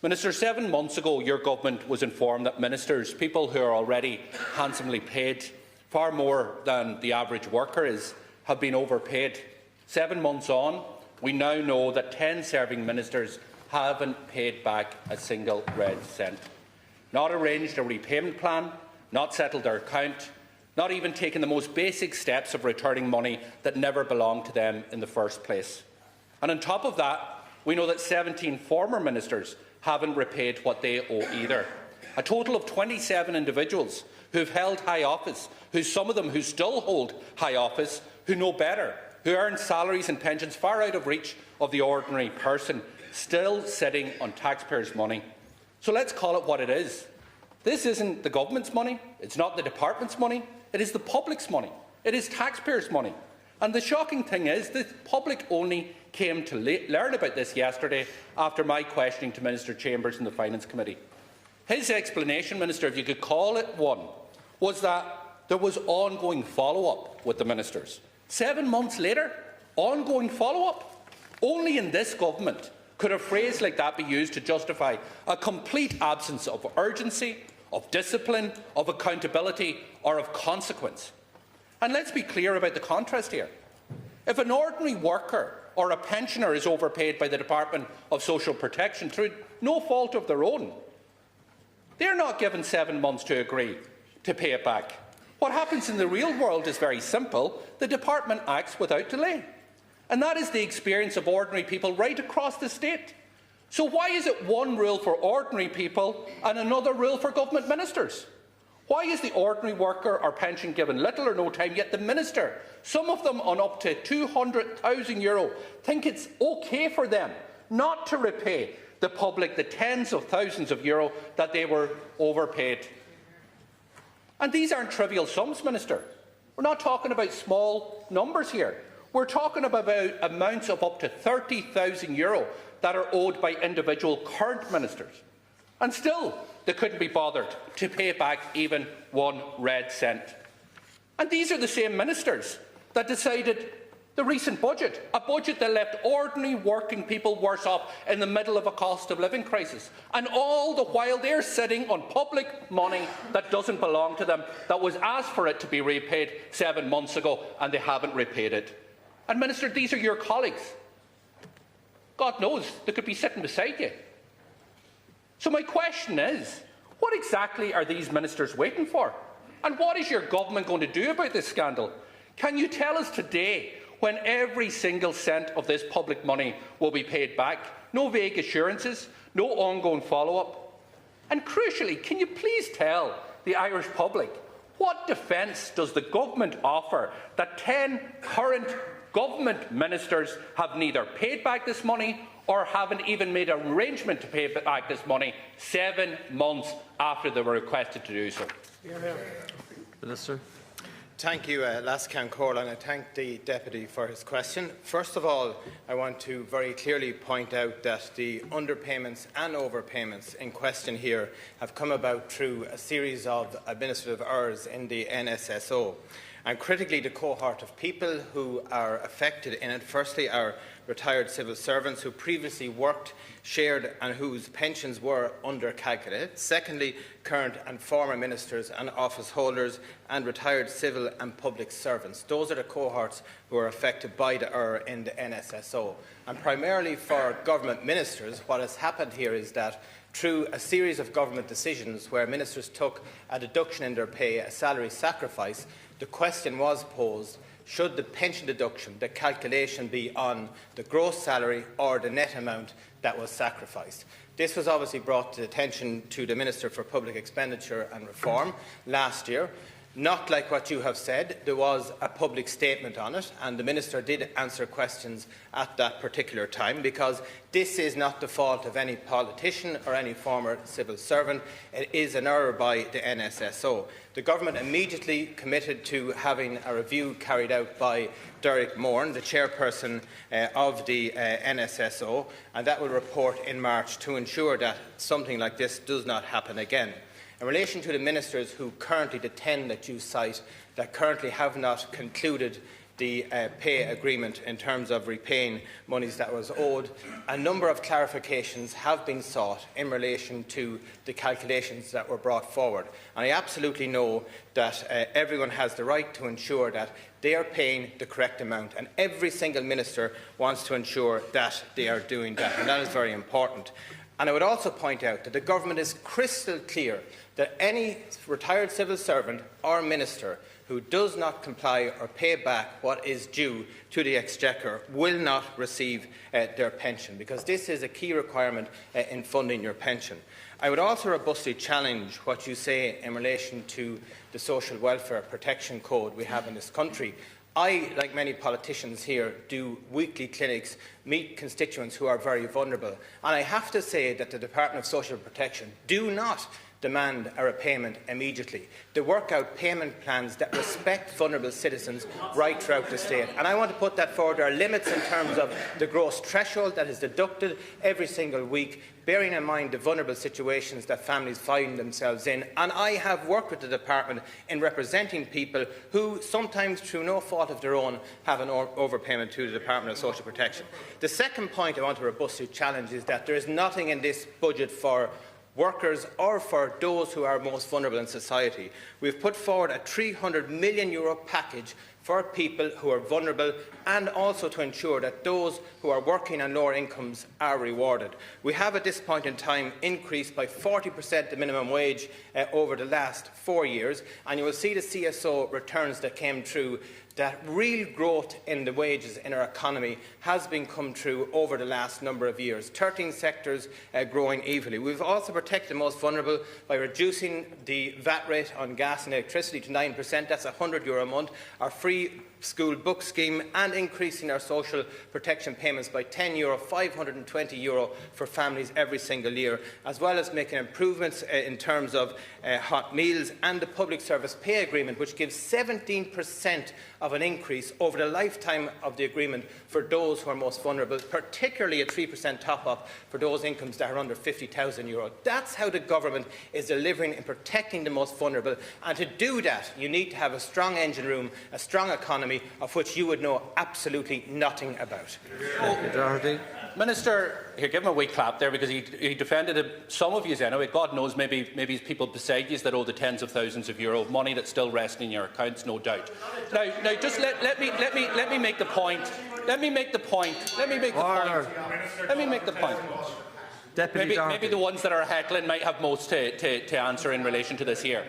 Minister, 7 months ago your government was informed that ministers, people who are already handsomely paid, far more than the average worker is, have been overpaid. 7 months on, we now know that 10 serving ministers haven't paid back a single red cent, not arranged a repayment plan, not settled their account, not even taken the most basic steps of returning money that never belonged to them in the first place. And on top of that, we know that 17 former ministers haven't repaid what they owe either. A total of 27 individuals who have held high office, some of them who still hold high office, who know better, who earn salaries and pensions far out of reach of the ordinary person, still sitting on taxpayers' money. So let's call it what it is. This isn't the government's money, it's not the department's money, it is the public's money. It is taxpayers' money. And the shocking thing is the public only came to learn about this yesterday after my questioning to Minister Chambers in the Finance Committee. His explanation, Minister, if you could call it one, was that there was ongoing follow-up with the ministers. 7 months later, ongoing follow-up. Only in this government could a phrase like that be used to justify a complete absence of urgency, of discipline, of accountability or of consequence. And let's be clear about the contrast here. If an ordinary worker or a pensioner is overpaid by the Department of Social Protection through no fault of their own, they're not given 7 months to agree to pay it back. What happens in the real world is very simple. The department acts without delay. And that is the experience of ordinary people right across the state. So why is it one rule for ordinary people and another rule for government ministers? Why is the ordinary worker or pension given little or no time, yet the minister, some of them on up to €200,000, think it's okay for them not to repay the public the tens of thousands of euro that they were overpaid? And these aren't trivial sums, Minister. We're not talking about small numbers here. We're talking about amounts of up to €30,000 that are owed by individual current ministers. And still, they couldn't be bothered to pay back even 1 red cent. And these are the same ministers that decided the recent budget, a budget that left ordinary working people worse off in the middle of a cost of living crisis. And all the while they're sitting on public money that doesn't belong to them, that was asked for it to be repaid 7 months ago, and they haven't repaid it. And Minister, these are your colleagues. God knows, they could be sitting beside you. So my question is, what exactly are these ministers waiting for? And what is your government going to do about this scandal? Can you tell us today when every single cent of this public money will be paid back? No vague assurances, no ongoing follow-up. And crucially, can you please tell the Irish public what defence does the government offer that 10 current government ministers have neither paid back this money or haven't even made an arrangement to pay back this money 7 months after they were requested to do so? Minister. Thank you, Lascan Corl, and I thank the Deputy for his question. First of all, I want to very clearly point out that the underpayments and overpayments in question here have come about through a series of administrative errors in the NSSO. And critically, the cohort of people who are affected in it, firstly, are retired civil servants who previously worked, shared and whose pensions were under-calculated. Secondly, current and former ministers and office holders and retired civil and public servants. Those are the cohorts who are affected by the error in the NSSO. And primarily for government ministers, what has happened here is that through a series of government decisions where ministers took a deduction in their pay, a salary sacrifice, the question was posed, should the pension deduction, the calculation, be on the gross salary or the net amount that was sacrificed? This was obviously brought to attention to the Minister for Public Expenditure and Reform last year. Not like what you have said, there was a public statement on it, and the Minister did answer questions at that particular time, because this is not the fault of any politician or any former civil servant. It is an error by the NSSO. The Government immediately committed to having a review carried out by Derek Moran, the chairperson of the NSSO, and that will report in March to ensure that something like this does not happen again. In relation to the ministers who currently, the 10 that you cite, that currently have not concluded the pay agreement in terms of repaying monies that was owed. A number of clarifications have been sought in relation to the calculations that were brought forward. And I absolutely know that everyone has the right to ensure that they are paying the correct amount, and every single minister wants to ensure that they are doing that, and that is very important. And I would also point out that the government is crystal clear that any retired civil servant or minister who does not comply or pay back what is due to the Exchequer will not receive their pension, because this is a key requirement in funding your pension. I would also robustly challenge what you say in relation to the social welfare protection code we have in this country. I, like many politicians here, do weekly clinics, meet constituents who are very vulnerable, and I have to say that the Department of Social Protection do not demand a repayment immediately. They work out payment plans that respect vulnerable citizens right throughout the state. And I want to put that forward. There are limits in terms of the gross threshold that is deducted every single week, bearing in mind the vulnerable situations that families find themselves in. And I have worked with the department in representing people who, sometimes through no fault of their own, have an overpayment to the Department of Social Protection. The second point I want to robustly challenge is that there is nothing in this budget for workers or for those who are most vulnerable in society. We have put forward a €300 million package for people who are vulnerable, and also to ensure that those who are working on lower incomes are rewarded. We have at this point in time increased by 40% the minimum wage over the last 4 years, and you will see the CSO returns that came through that real growth in the wages in our economy has been come true over the last number of years. 13 sectors growing evenly. We've also protected the most vulnerable by reducing the VAT rate on gas and electricity to 9%. That's €100 a month. Our free school book scheme, and increasing our social protection payments by €10, €520 for families every single year, as well as making improvements in terms of hot meals and the public service pay agreement, which gives 17% of an increase over the lifetime of the agreement for those who are most vulnerable, particularly a 3% top-up for those incomes that are under €50,000. That's how the government is delivering and protecting the most vulnerable, and to do that you need to have a strong engine room, a strong economy, of which you would know absolutely nothing about. Doherty. Minister, here, give him a wee clap there, because he defended some of you anyway. God knows, maybe it's people beside you that owe the tens of thousands of euro, money that's still resting in your accounts, no doubt. Now just let me make the point. Let me make the point. Maybe the ones that are heckling might have most to answer in relation to this here.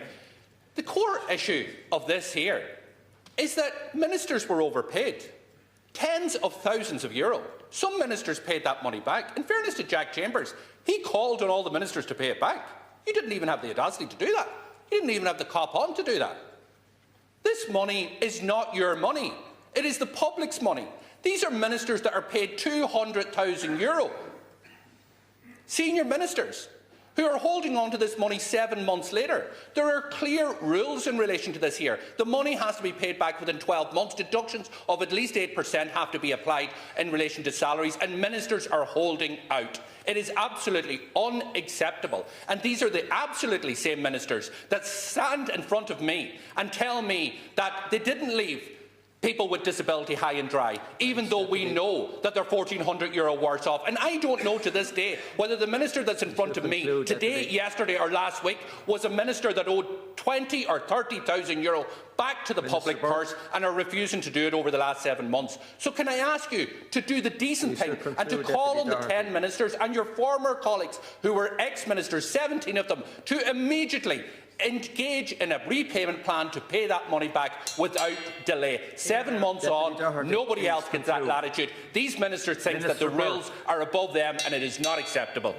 The core issue of this here is that ministers were overpaid. Tens of thousands of euro. Some ministers paid that money back. In fairness to Jack Chambers, he called on all the ministers to pay it back. You didn't even have the audacity to do that. You didn't even have the cop on to do that. This money is not your money. It is the public's money. These are ministers that are paid €200,000. Senior ministers who are holding on to this money 7 months later. There are clear rules in relation to this here. The money has to be paid back within 12 months. Deductions of at least 8% have to be applied in relation to salaries, and ministers are holding out. It is absolutely unacceptable. And these are the absolutely same ministers that stand in front of me and tell me that they didn't leave people with disability high and dry, even though we know that they're €1,400 worse off. And I don't know to this day whether the minister that's in front of me today, yesterday or last week was a minister that owed €20,000 or €30,000 back to the public purse and are refusing to do it over the last 7 months. So can I ask you to do the decent thing and to call on the 10 ministers and your former colleagues who were ex-ministers, 17 of them, to immediately engage in a repayment plan to pay that money back without delay. 7 months on, nobody else gets that latitude. These ministers think that the rules are above them, and it is not acceptable.